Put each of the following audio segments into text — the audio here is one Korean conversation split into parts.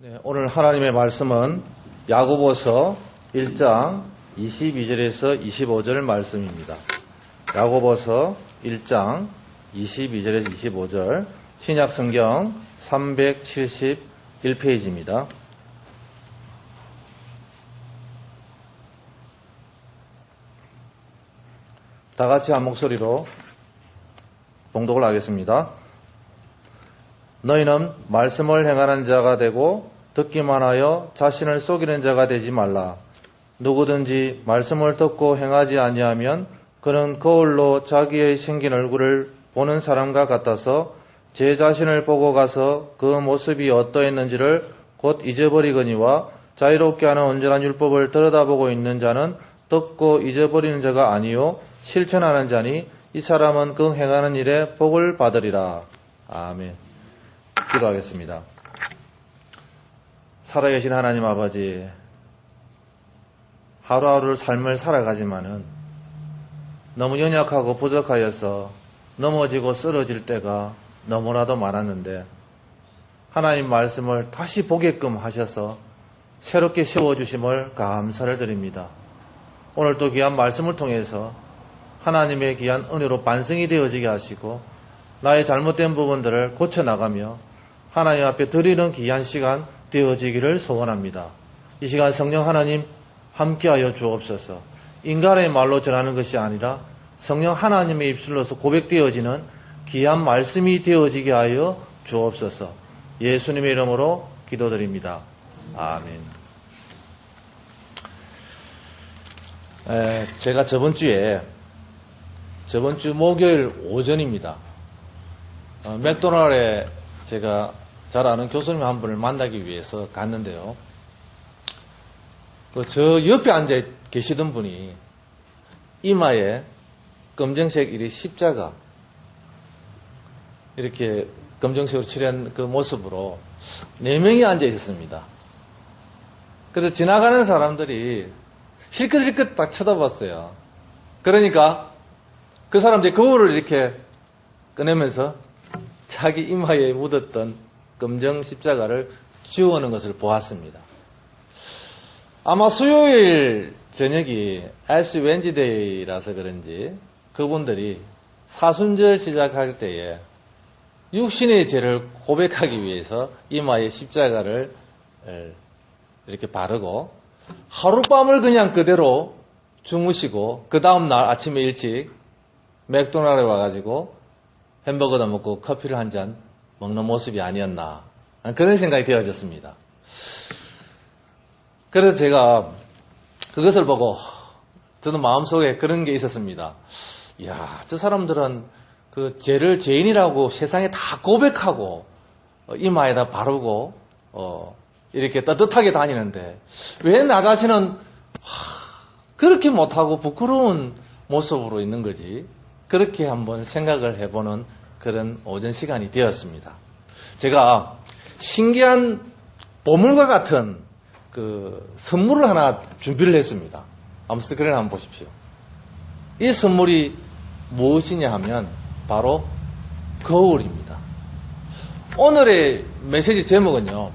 네, 오늘 하나님의 말씀은 야고보서 1장 22절에서 25절 말씀입니다. 야고보서 1장 22절에서 25절 신약성경 371페이지입니다. 다 같이 한 목소리로 봉독을 하겠습니다. 너희는 말씀을 행하는 자가 되고 듣기만 하여 자신을 속이는 자가 되지 말라. 누구든지 말씀을 듣고 행하지 아니하면 그는 거울로 자기의 생긴 얼굴을 보는 사람과 같아서 제 자신을 보고 가서 그 모습이 어떠했는지를 곧 잊어버리거니와 자유롭게 하는 온전한 율법을 들여다보고 있는 자는 듣고 잊어버리는 자가 아니요 실천하는 자니 이 사람은 그 행하는 일에 복을 받으리라. 아멘. 기도하겠습니다. 살아계신 하나님 아버지, 하루하루 삶을 살아가지만은 너무 연약하고 부족하여서 넘어지고 쓰러질 때가 너무나도 많았는데 하나님 말씀을 다시 보게끔 하셔서 새롭게 세워주심을 감사를 드립니다. 오늘 또 귀한 말씀을 통해서 하나님의 귀한 은혜로 반성이 되어지게 하시고 나의 잘못된 부분들을 고쳐나가며 하나님 앞에 드리는 귀한 시간 되어지기를 소원합니다. 이 시간 성령 하나님 함께하여 주옵소서. 인간의 말로 전하는 것이 아니라 성령 하나님의 입술로서 고백되어지는 귀한 말씀이 되어지게 하여 주옵소서. 예수님의 이름으로 기도드립니다. 아멘. 제가 저번 주 목요일 오전입니다. 맥도날드에 제가 잘 아는 교수님 한 분을 만나기 위해서 갔는데요. 저 옆에 앉아 계시던 분이 이마에 검정색 십자가 이렇게 검정색으로 칠한 그 모습으로 4명이 앉아 있었습니다. 그래서 지나가는 사람들이 힐끗힐끗 딱 쳐다봤어요. 그러니까 그 사람들이 거울을 이렇게 꺼내면서 자기 이마에 묻었던 검정 십자가를 지워오는 것을 보았습니다. 아마 수요일 저녁이 애쉬 웬즈데이라서 그런지 그분들이 사순절 시작할 때에 육신의 죄를 고백하기 위해서 이마에 십자가를 이렇게 바르고 하룻밤을 그냥 그대로 주무시고 그 다음날 아침에 일찍 맥도날드에 와가지고 햄버거도 먹고 커피를 한 잔 먹는 모습이 아니었나 그런 생각이 되어졌습니다. 그래서 제가 그것을 보고 저도 마음속에 그런 게 있었습니다. 이야, 저 사람들은 그 죄를 죄인이라고 세상에 다 고백하고 이마에다 바르고 이렇게 따뜻하게 다니는데 왜 나 자신은 그렇게 못하고 부끄러운 모습으로 있는 거지? 그렇게 한번 생각을 해보는 그런 오전 시간이 되었습니다. 제가 신기한 보물과 같은 그 선물을 하나 준비를 했습니다. 한번 스크린 한번 보십시오. 이 선물이 무엇이냐 하면 바로 거울입니다. 오늘의 메시지 제목은요,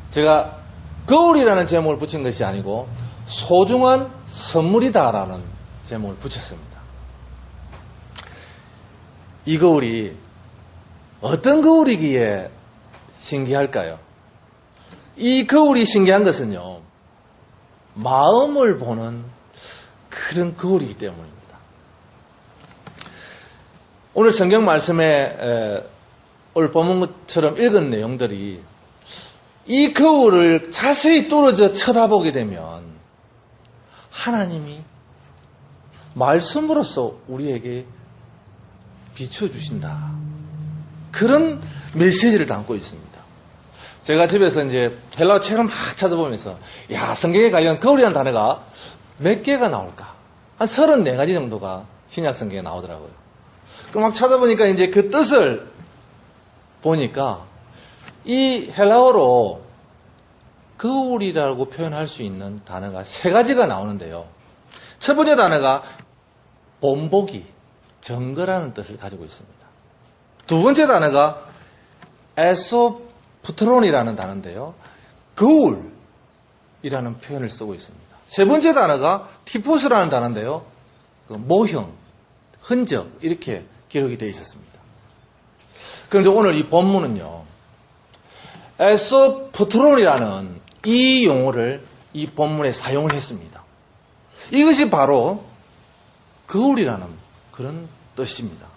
제가 거울이라는 제목을 붙인 것이 아니고 소중한 선물이다라는 제목을 붙였습니다. 이 거울이 어떤 거울이기에 신기할까요? 이 거울이 신기한 것은요, 마음을 보는 그런 거울이기 때문입니다. 오늘 성경 말씀에 오늘 본문처럼 읽은 내용들이 이 거울을 자세히 뚫어져 쳐다보게 되면 하나님이 말씀으로써 우리에게 비춰주신다. 그런 메시지를 담고 있습니다. 제가 집에서 이제 헬라어 책을 막 찾아보면서, 성경에 관련 거울이라는 단어가 몇 개가 나올까? 한 34가지 정도가 신약 성경에 나오더라고요. 그럼 막 찾아보니까 이제 그 뜻을 보니까 이 헬라어로 거울이라고 표현할 수 있는 단어가 3가지가 나오는데요. 첫 번째 단어가 본보기, 증거라는 뜻을 가지고 있습니다. 두 번째 단어가 에소프트론이라는 단어인데요. 거울이라는 표현을 쓰고 있습니다. 세 번째 단어가 티포스라는 단어인데요. 그 모형, 흔적 이렇게 기록이 되어 있었습니다. 그런데 오늘 이 본문은요. 에소포트론이라는 이 용어를 이 본문에 사용을 했습니다. 이것이 바로 거울이라는 그런 뜻입니다.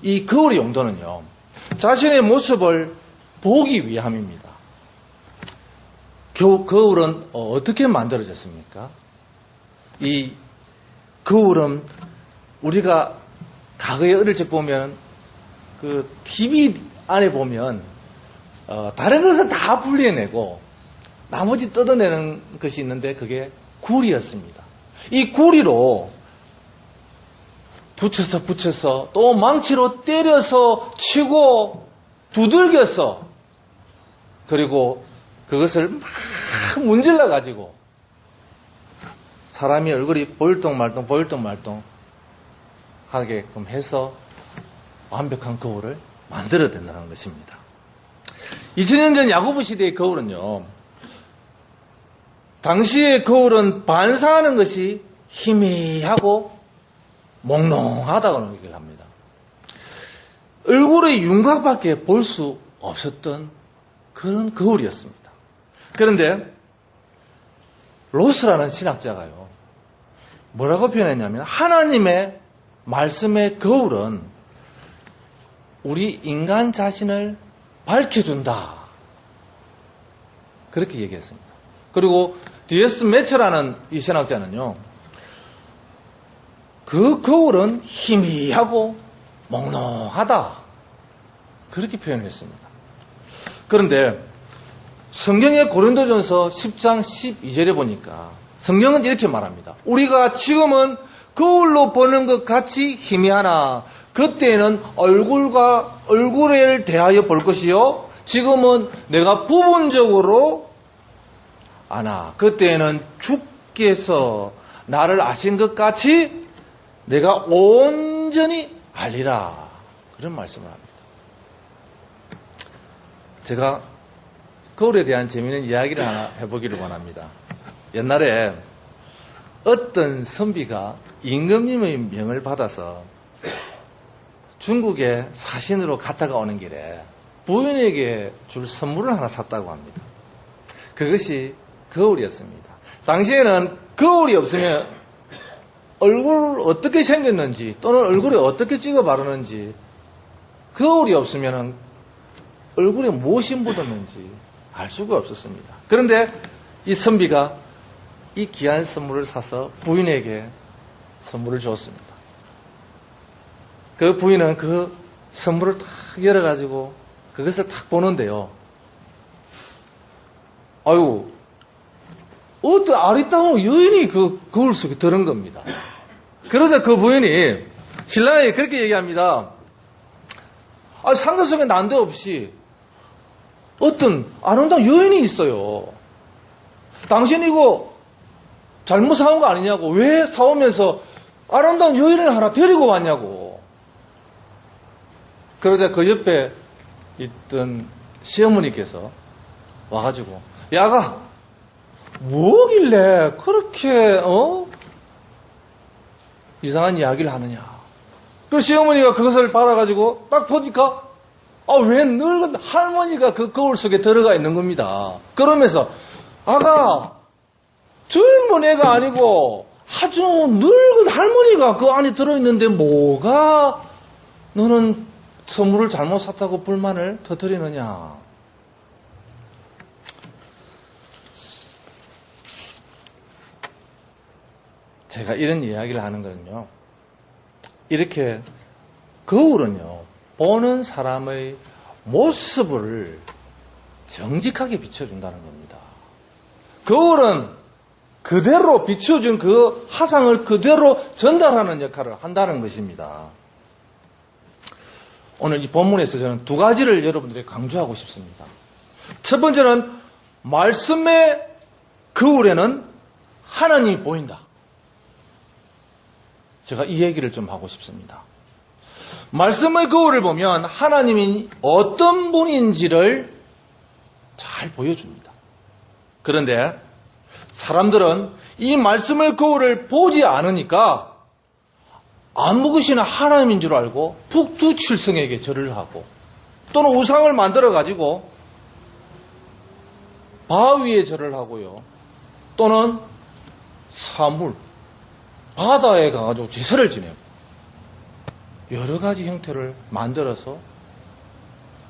이 거울의 용도는요. 자신의 모습을 보기 위함입니다. 거울은 어떻게 만들어졌습니까? 이 거울은 우리가 과거에 어릴 적 보면 그 TV 안에 보면 다른 것은 다 분리해내고 나머지 뜯어내는 것이 있는데 그게 구리였습니다. 이 구리로 붙여서 또 망치로 때려서 치고 두들겨서 그리고 그것을 막 문질러 가지고 사람이 얼굴이 보일동말동 하게끔 해서 완벽한 거울을 만들어야 된다는 것입니다. 2000년 전 야고보 시대의 거울은요. 당시의 거울은 반사하는 것이 희미하고 몽롱하다고 얘기를 합니다. 얼굴의 윤곽밖에 볼 수 없었던 그런 거울이었습니다. 그런데 로스라는 신학자가요. 뭐라고 표현했냐면 하나님의 말씀의 거울은 우리 인간 자신을 밝혀준다. 그렇게 얘기했습니다. 그리고 D.S. 매처라는 이 신학자는요. 그 거울은 희미하고 몽롱하다. 그렇게 표현했습니다. 그런데 성경의 고린도전서 10장 12절에 보니까 성경은 이렇게 말합니다. 우리가 지금은 거울로 보는 것 같이 희미하나 그때는 얼굴을 대하여 볼 것이요 지금은 내가 부분적으로 아나 그때는 주께서 나를 아신 것 같이 내가 온전히 알리라. 그런 말씀을 합니다. 제가 거울에 대한 재미있는 이야기를 하나 해보기를 원합니다. 옛날에 어떤 선비가 임금님의 명을 받아서 중국에 사신으로 갔다가 오는 길에 부인에게 줄 선물을 하나 샀다고 합니다. 그것이 거울이었습니다. 당시에는 거울이 없으면 얼굴 어떻게 생겼는지 또는 얼굴에 어떻게 찍어 바르는지 거울이 없으면 얼굴에 무엇이 묻었는지 알 수가 없었습니다. 그런데 이 선비가 이 귀한 선물을 사서 부인에게 선물을 줬습니다. 그 부인은 그 선물을 딱 열어가지고 그것을 딱 보는데요. 아유, 어떤 아리따운 여인이 그 거울 속에 들은 겁니다. 그러자 그 부인이 신랑에게 그렇게 얘기합니다. 상가 속에 난데없이 어떤 아름다운 여인이 있어요. 당신 이거 잘못 사온 거 아니냐고. 왜 사오면서 아름다운 여인을 하나 데리고 왔냐고. 그러자 그 옆에 있던 시어머니께서 와가지고 야가 뭐길래 그렇게 이상한 이야기를 하느냐. 그 시어머니가 그것을 받아가지고 딱 보니까 왜 늙은 할머니가 그 거울 속에 들어가 있는 겁니다. 그러면서 아가 젊은 애가 아니고 아주 늙은 할머니가 그 안에 들어있는데 뭐가 너는 선물을 잘못 샀다고 불만을 터뜨리느냐. 제가 이런 이야기를 하는 거는요. 이렇게 거울은요. 보는 사람의 모습을 정직하게 비춰준다는 겁니다. 거울은 그대로 비춰준 그 화상을 그대로 전달하는 역할을 한다는 것입니다. 오늘 이 본문에서 저는 두 가지를 여러분들에게 강조하고 싶습니다. 첫 번째는 말씀의 거울에는 하나님이 보인다. 제가 이 얘기를 좀 하고 싶습니다. 말씀의 거울을 보면 하나님이 어떤 분인지를 잘 보여줍니다. 그런데 사람들은 이 말씀의 거울을 보지 않으니까 아무것이나 하나님인 줄 알고 북두칠성에게 절을 하고 또는 우상을 만들어가지고 바위에 절을 하고요. 또는 사물, 바다에 가가지고 제사를 지내고 여러 가지 형태를 만들어서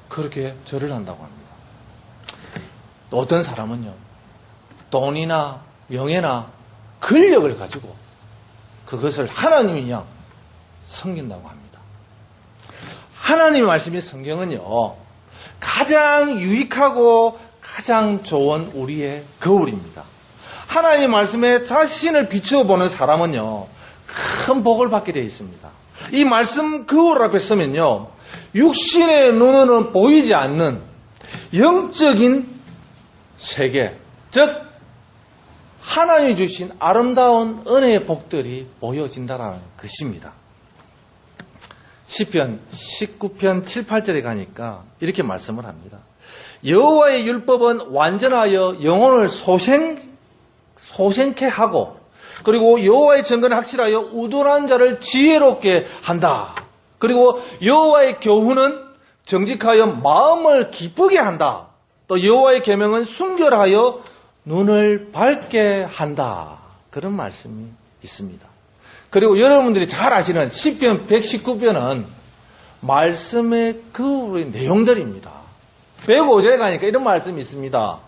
그렇게 절을 한다고 합니다. 또 어떤 사람은요, 돈이나 명예나 권력을 가지고 그것을 하나님인 양 섬긴다고 합니다. 하나님의 말씀인 성경은요, 가장 유익하고 가장 좋은 우리의 거울입니다. 하나님의 말씀에 자신을 비추어 보는 사람은요, 큰 복을 받게 되어 있습니다. 이 말씀 거울 앞에 서면요, 육신의 눈으로는 보이지 않는 영적인 세계, 즉 하나님이 주신 아름다운 은혜의 복들이 보여진다는 것입니다. 시편 19편 7, 8절에 가니까 이렇게 말씀을 합니다. 여호와의 율법은 완전하여 영혼을 소생케 하고, 그리고 여호와의 증거는 확실하여 우둔한 자를 지혜롭게 한다. 그리고 여호와의 교훈은 정직하여 마음을 기쁘게 한다. 또 여호와의 계명은 순결하여 눈을 밝게 한다. 그런 말씀이 있습니다. 그리고 여러분들이 잘 아시는 시편 119편은 말씀의 거울의 내용들입니다. 105절에 가니까 이런 말씀이 있습니다.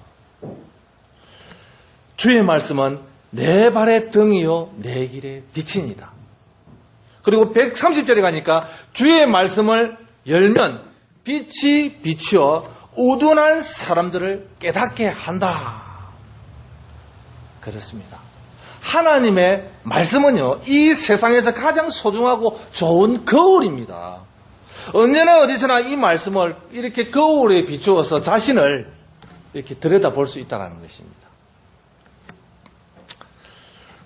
주의 말씀은 내 발의 등이요 내 길의 빛입니다. 그리고 130절에 가니까 주의 말씀을 열면 빛이 비추어 우둔한 사람들을 깨닫게 한다. 그렇습니다. 하나님의 말씀은요, 이 세상에서 가장 소중하고 좋은 거울입니다. 언제나 어디서나 이 말씀을 이렇게 거울에 비추어서 자신을 이렇게 들여다볼 수 있다는 것입니다.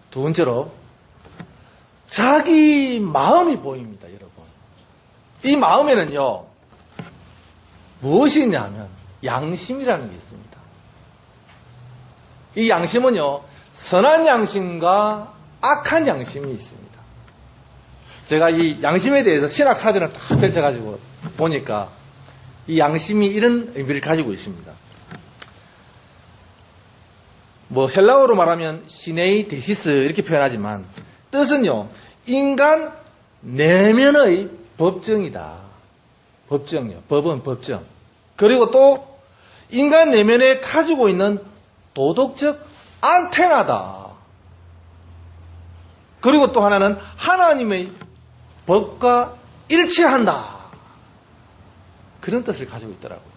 두 번째로 자기 마음이 보입니다, 여러분. 이 마음에는요, 무엇이 있냐면 양심이라는 게 있습니다. 이 양심은요, 선한 양심과 악한 양심이 있습니다. 제가 이 양심에 대해서 신학 사전을 다 펼쳐가지고 보니까 이 양심이 이런 의미를 가지고 있습니다. 뭐 헬라어로 말하면 시네이 데시스 이렇게 표현하지만 뜻은요, 인간 내면의 법정이다. 법정요. 법은 법정. 그리고 또 인간 내면에 가지고 있는 도덕적 안테나다. 그리고 또 하나는 하나님의 법과 일치한다. 그런 뜻을 가지고 있더라고요.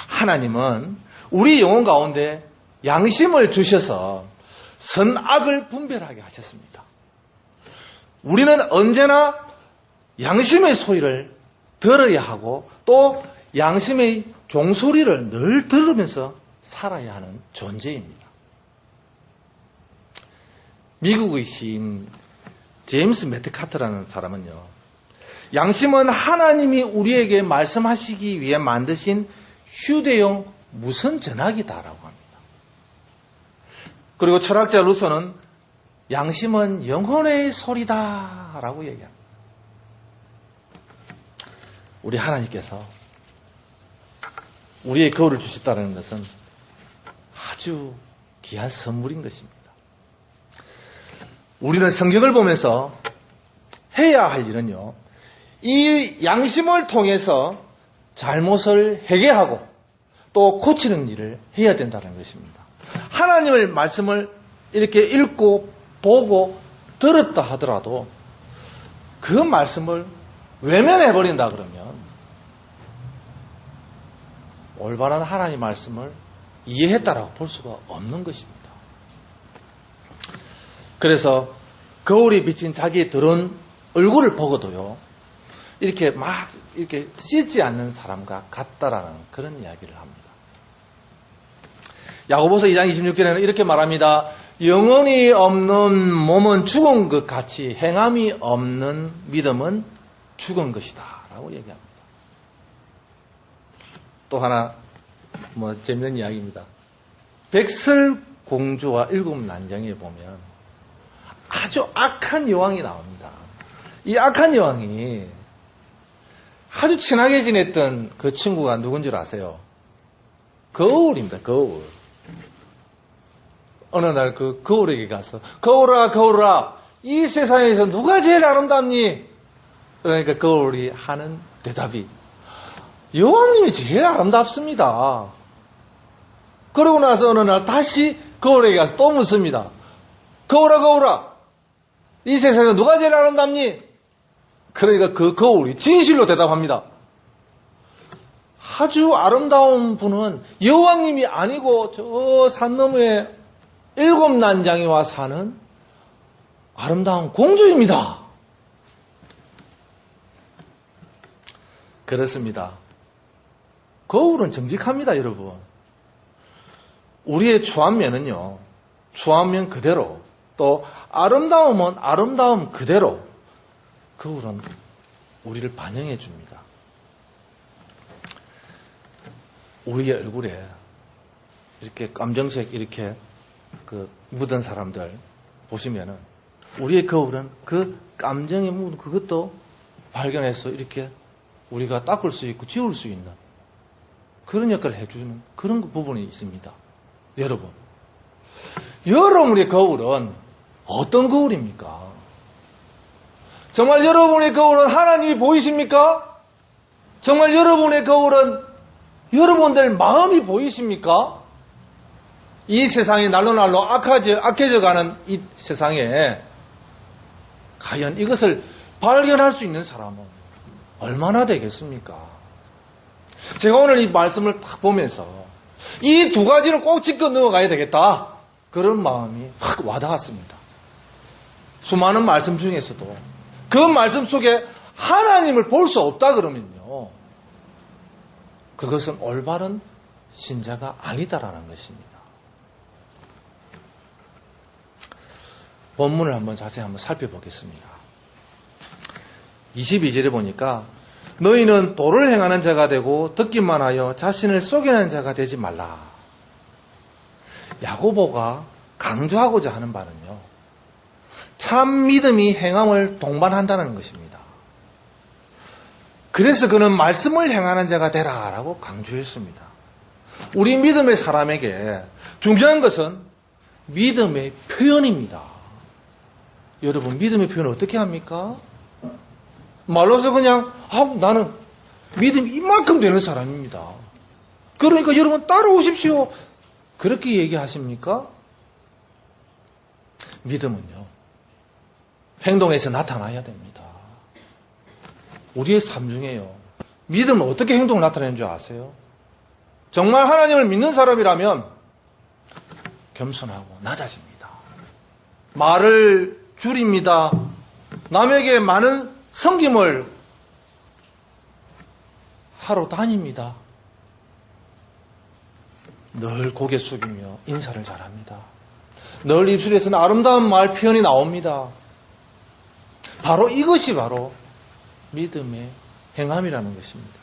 하나님은 우리 영혼 가운데 양심을 주셔서 선악을 분별하게 하셨습니다. 우리는 언제나 양심의 소리를 들어야 하고 또 양심의 종소리를 늘 들으면서 살아야 하는 존재입니다. 미국의 시인 제임스 매트카트라는 사람은요, 양심은 하나님이 우리에게 말씀하시기 위해 만드신 휴대용 무선 전화기다라고 합니다. 그리고 철학자 루소는 양심은 영혼의 소리다라고 얘기합니다. 우리 하나님께서 우리의 거울을 주셨다는 것은 아주 귀한 선물인 것입니다. 우리는 성경을 보면서 해야 할 일은요, 이 양심을 통해서 잘못을 회개하고 또 고치는 일을 해야 된다는 것입니다. 하나님의 말씀을 이렇게 읽고 보고 들었다 하더라도 그 말씀을 외면해버린다 그러면 올바른 하나님 말씀을 이해했다라고 볼 수가 없는 것입니다. 그래서 거울이 비친 자기의 더러운 얼굴을 보고도요, 이렇게 막 이렇게 씻지 않는 사람과 같다라는 그런 이야기를 합니다. 야고보서 2장 26절에는 이렇게 말합니다. 영혼이 없는 몸은 죽은 것 같이 행함이 없는 믿음은 죽은 것이다 라고 얘기합니다. 또 하나 재밌는 이야기입니다. 백설공주와 일곱 난장에 보면 아주 악한 여왕이 나옵니다. 이 악한 여왕이 아주 친하게 지냈던 그 친구가 누군 줄 아세요? 거울입니다. 거울. 어느 날 그 거울에게 가서 거울아 거울아 이 세상에서 누가 제일 아름답니? 그러니까 거울이 하는 대답이 여왕님이 제일 아름답습니다. 그러고 나서 어느 날 다시 거울에게 가서 또 묻습니다. 거울아 거울아 이 세상에서 누가 제일 아름답니? 그러니까 그 거울이 진실로 대답합니다. 아주 아름다운 분은 여왕님이 아니고 저 산 너머에 일곱 난장이와 사는 아름다운 공주입니다. 그렇습니다. 거울은 정직합니다, 여러분. 우리의 추한면은요, 추한면 그대로, 또 아름다움은 아름다움 그대로 거울은 우리를 반영해 줍니다. 우리의 얼굴에 이렇게 검정색 이렇게 묻은 사람들 보시면은 우리의 거울은 그 감정에 묻은 그것도 발견해서 이렇게 우리가 닦을 수 있고 지울 수 있는 그런 역할을 해주는 그런 부분이 있습니다. 여러분의 거울은 어떤 거울입니까? 정말 여러분의 거울은 하나님이 보이십니까? 정말 여러분의 거울은 여러분들 마음이 보이십니까? 이 세상이 날로 악해져가는 이 세상에 과연 이것을 발견할 수 있는 사람은 얼마나 되겠습니까? 제가 오늘 이 말씀을 딱 보면서 이 두 가지를 꼭 짚고 넘어가야 되겠다. 그런 마음이 확 와닿았습니다. 수많은 말씀 중에서도 그 말씀 속에 하나님을 볼 수 없다 그러면요. 그것은 올바른 신자가 아니다라는 것입니다. 본문을 한번 자세히 한번 살펴보겠습니다. 22절에 보니까 너희는 도를 행하는 자가 되고 듣기만 하여 자신을 속이는 자가 되지 말라. 야고보가 강조하고자 하는 바는요. 참 믿음이 행함을 동반한다는 것입니다. 그래서 그는 말씀을 행하는 자가 되라라고 강조했습니다. 우리 믿음의 사람에게 중요한 것은 믿음의 표현입니다. 여러분 믿음의 표현을 어떻게 합니까? 말로서 그냥 나는 믿음이 이만큼 되는 사람입니다. 그러니까 여러분 따라오십시오. 그렇게 얘기하십니까? 믿음은요. 행동에서 나타나야 됩니다. 우리의 삶 중에요. 믿음은 어떻게 행동을 나타내는 줄 아세요? 정말 하나님을 믿는 사람이라면 겸손하고 낮아집니다. 말을 줄입니다. 남에게 많은 섬김을 하러 다닙니다. 늘 고개 숙이며 인사를 잘합니다. 늘 입술에서는 아름다운 말 표현이 나옵니다. 바로 이것이 바로 믿음의 행함이라는 것입니다.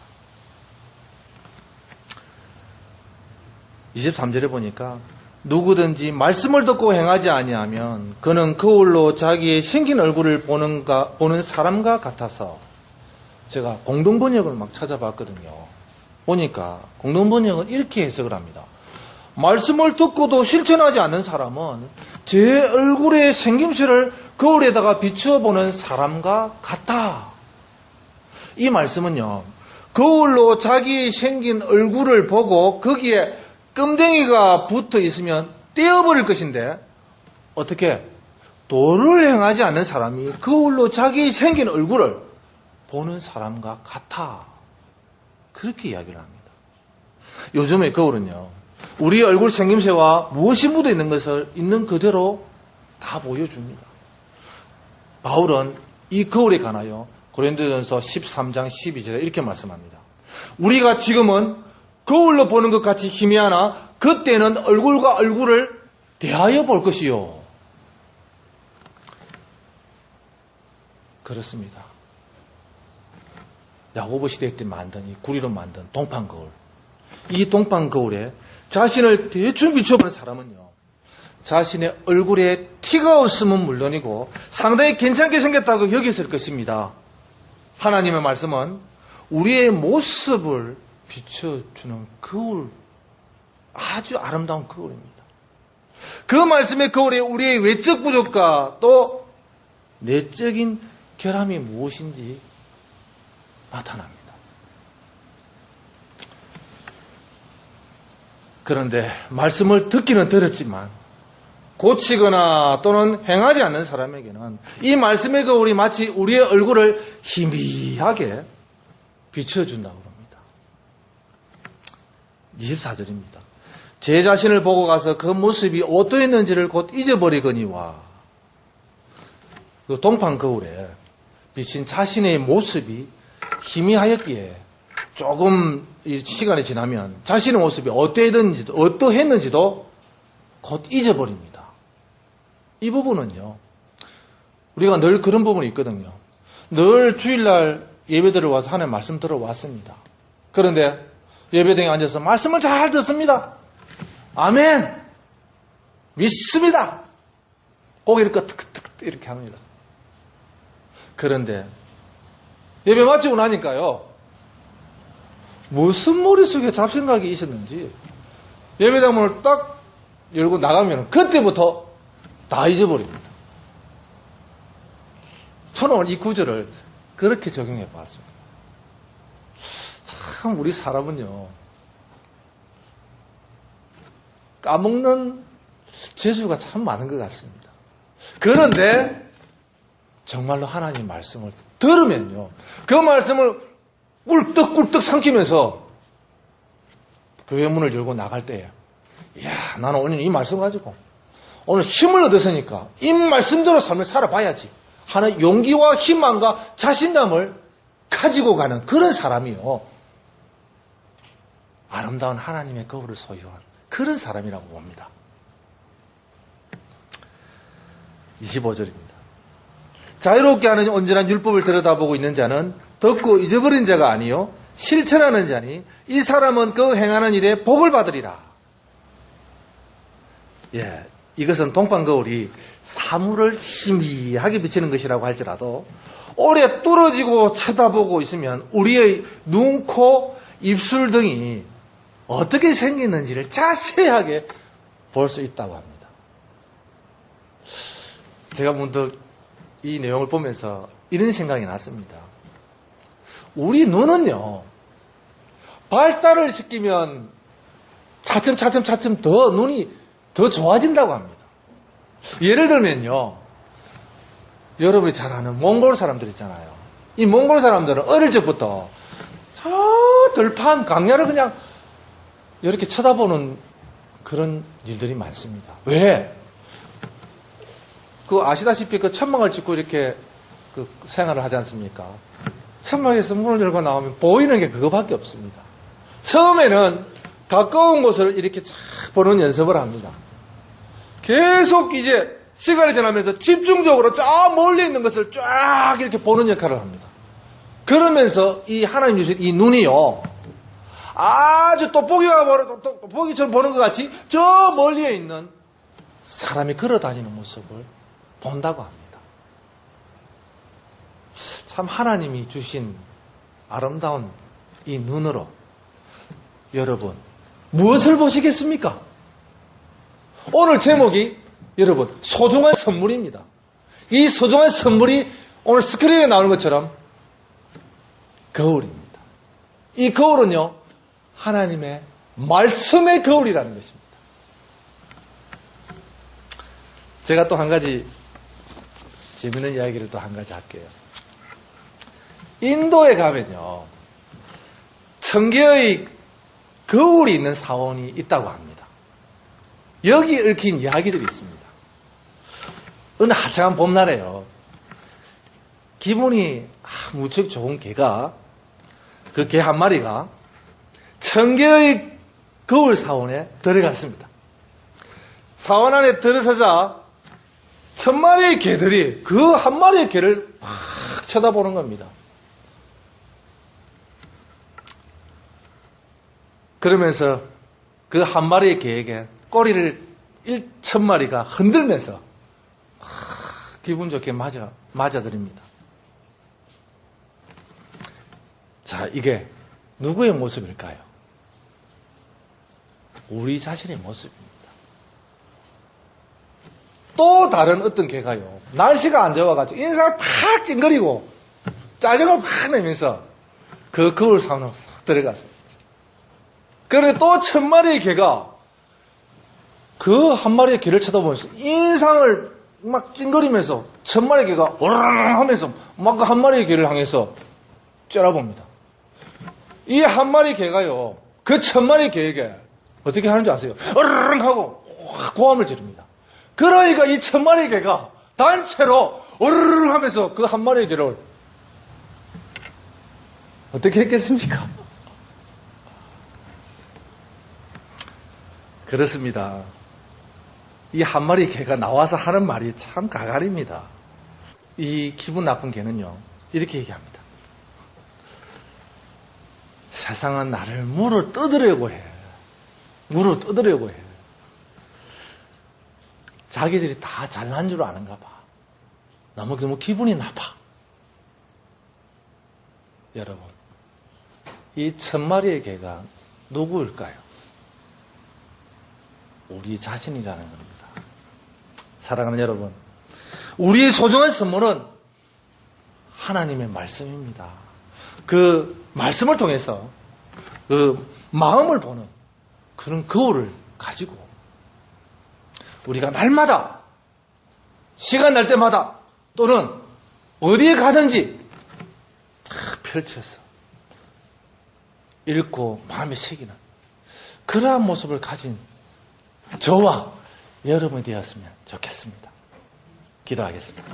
23절에 보니까 누구든지 말씀을 듣고 행하지 아니하면 그는 거울로 자기의 생긴 얼굴을 보는 사람과 같아서 제가 공동번역을 막 찾아봤거든요. 보니까 공동번역은 이렇게 해석을 합니다. 말씀을 듣고도 실천하지 않는 사람은 제 얼굴의 생김새를 거울에다가 비추어 보는 사람과 같다. 이 말씀은요. 거울로 자기 생긴 얼굴을 보고 거기에 끔댕이가 붙어 있으면 떼어버릴 것인데 어떻게? 도를 행하지 않는 사람이 거울로 자기 생긴 얼굴을 보는 사람과 같아. 그렇게 이야기를 합니다. 요즘의 거울은요. 우리 얼굴 생김새와 무엇이 묻어 있는 것을 있는 그대로 다 보여줍니다. 바울은 이 거울에 관하여 고린도전서 13장 12절에 이렇게 말씀합니다. 우리가 지금은 거울로 보는 것 같이 희미하나 그때는 얼굴과 얼굴을 대하여 볼 것이요. 그렇습니다. 야고보 시대 때 만든 이 구리로 만든 동판 거울. 이 동방 거울에 자신을 대충 비춰보는 사람은요, 자신의 얼굴에 티가 없으면 물론이고 상당히 괜찮게 생겼다고 여겼을 것입니다. 하나님의 말씀은 우리의 모습을 비춰주는 거울, 아주 아름다운 거울입니다. 그 말씀의 거울에 우리의 외적 부족과 또 내적인 결함이 무엇인지 나타납니다. 그런데 말씀을 듣기는 들었지만 고치거나 또는 행하지 않는 사람에게는 이 말씀의 거울이 마치 우리의 얼굴을 희미하게 비춰준다고 합니다. 24절입니다. 제 자신을 보고 가서 그 모습이 어떠했는지를 곧 잊어버리거니와, 그 동방 거울에 비친 자신의 모습이 희미하였기에 조금 시간이 지나면 자신의 모습이 어떠했는지도 곧 잊어버립니다. 이 부분은요, 우리가 늘 그런 부분이 있거든요. 늘 주일날 예배드려 와서 하나님 말씀 들어왔습니다. 그런데 예배당에 앉아서 말씀을 잘 듣습니다. 아멘! 믿습니다! 고개를 끄덕끄덕 이렇게 합니다. 그런데 예배 마치고 나니까요, 무슨 머릿속에 잡생각이 있었는지 예배당 문을 딱 열고 나가면 그때부터 다 잊어버립니다. 저는 오늘 이 구절을 그렇게 적용해 봤습니다. 참 우리 사람은요, 까먹는 재주가 참 많은 것 같습니다. 그런데 정말로 하나님 말씀을 들으면요, 그 말씀을 꿀떡꿀떡 삼키면서 교회 문을 열고 나갈 때에, 이야, 나는 오늘 이 말씀 가지고 오늘 힘을 얻었으니까 이 말씀대로 삶을 살아봐야지 하는 용기와 희망과 자신감을 가지고 가는 그런 사람이요, 아름다운 하나님의 거울을 소유한 그런 사람이라고 봅니다. 25절입니다. 자유롭게 하는 온전한 율법을 들여다보고 있는 자는 듣고 잊어버린 자가 아니요 실천하는 자니 이 사람은 그 행하는 일에 복을 받으리라. 예, 이것은 동방 거울이 사물을 희미하게 비치는 것이라고 할지라도 오래 뚫어지고 쳐다보고 있으면 우리의 눈, 코, 입술 등이 어떻게 생겼는지를 자세하게 볼 수 있다고 합니다. 제가 문득 이 내용을 보면서 이런 생각이 났습니다. 우리 눈은요, 발달을 시키면 차츰 더 눈이 더 좋아진다고 합니다. 예를 들면요, 여러분이 잘 아는 몽골 사람들 있잖아요. 이 몽골 사람들은 어릴 적부터 저 들판 강야를 그냥 이렇게 쳐다보는 그런 일들이 많습니다. 왜? 아시다시피 천막을 짓고 이렇게 생활을 하지 않습니까? 천막에서 문을 열고 나오면 보이는 게 그거밖에 없습니다. 처음에는 가까운 곳을 이렇게 쫙 보는 연습을 합니다. 계속 이제 시간이 지나면서 집중적으로 저 멀리 있는 것을 쫙 이렇게 보는 역할을 합니다. 그러면서 이 하나님 주신 이 눈이요, 아주 돋보기처럼 보는 것 같이 저 멀리에 있는 사람이 걸어다니는 모습을 본다고 합니다. 참 하나님이 주신 아름다운 이 눈으로 여러분 무엇을 보시겠습니까? 오늘 제목이 여러분 소중한 선물입니다. 이 소중한 선물이 오늘 스크린에 나오는 것처럼 거울입니다. 이 거울은요, 하나님의 말씀의 거울이라는 것입니다. 제가 또 한 가지 재밌는 이야기를 또 한 가지 할게요. 인도에 가면요, 천개의 거울이 있는 사원이 있다고 합니다. 여기 얽힌 이야기들이 있습니다. 어느 화창한 봄날에요, 기분이 무척 좋은 개가, 그 개 한 마리가 천개의 거울 사원에 들어갔습니다. 사원 안에 들어서자 1000마리의 개들이 그 한 마리의 개를 막 쳐다보는 겁니다. 그러면서 그 한 마리의 개에게 꼬리를 1,000마리가 흔들면서 기분 좋게 맞아드립니다. 자, 이게 누구의 모습일까요? 우리 자신의 모습입니다. 또 다른 어떤 개가요, 날씨가 안 좋아가지고 인상을 팍 찡그리고 짜증을 팍 내면서 그 거울 사원으로 싹 들어갔어요. 그런데 또 1,000마리의 개가 그 한 마리의 개를 쳐다보면서 인상을 막 찡그리면서 1,000마리의 개가 오르르 하면서 막 그 한 마리의 개를 향해서 째려봅니다. 이 한 마리 개가요, 그 1,000마리 개에게 어떻게 하는지 아세요? 으르릉 하고 확 고함을 지릅니다. 그러니까 이 1,000마리 개가 단체로 으르릉 하면서 그 한 마리 개를 어떻게 했겠습니까? 그렇습니다. 이 한 마리 개가 나와서 하는 말이 참 가갈입니다. 이 기분 나쁜 개는요, 이렇게 얘기합니다. 세상은 나를 물어 뜯으려고 해. 물어 뜯으려고 해. 자기들이 다 잘난 줄 아는가 봐. 너무 기분이 나빠. 여러분, 이 1,000마리의 개가 누구일까요? 우리 자신이라는 겁니다. 사랑하는 여러분, 우리의 소중한 선물은 하나님의 말씀입니다. 그 말씀을 통해서 그 마음을 보는 그런 거울을 가지고 우리가 날마다 시간 날 때마다 또는 어디에 가든지 다 펼쳐서 읽고 마음에 새기는 그러한 모습을 가진 저와 여러분이 되었으면 좋겠습니다. 기도하겠습니다.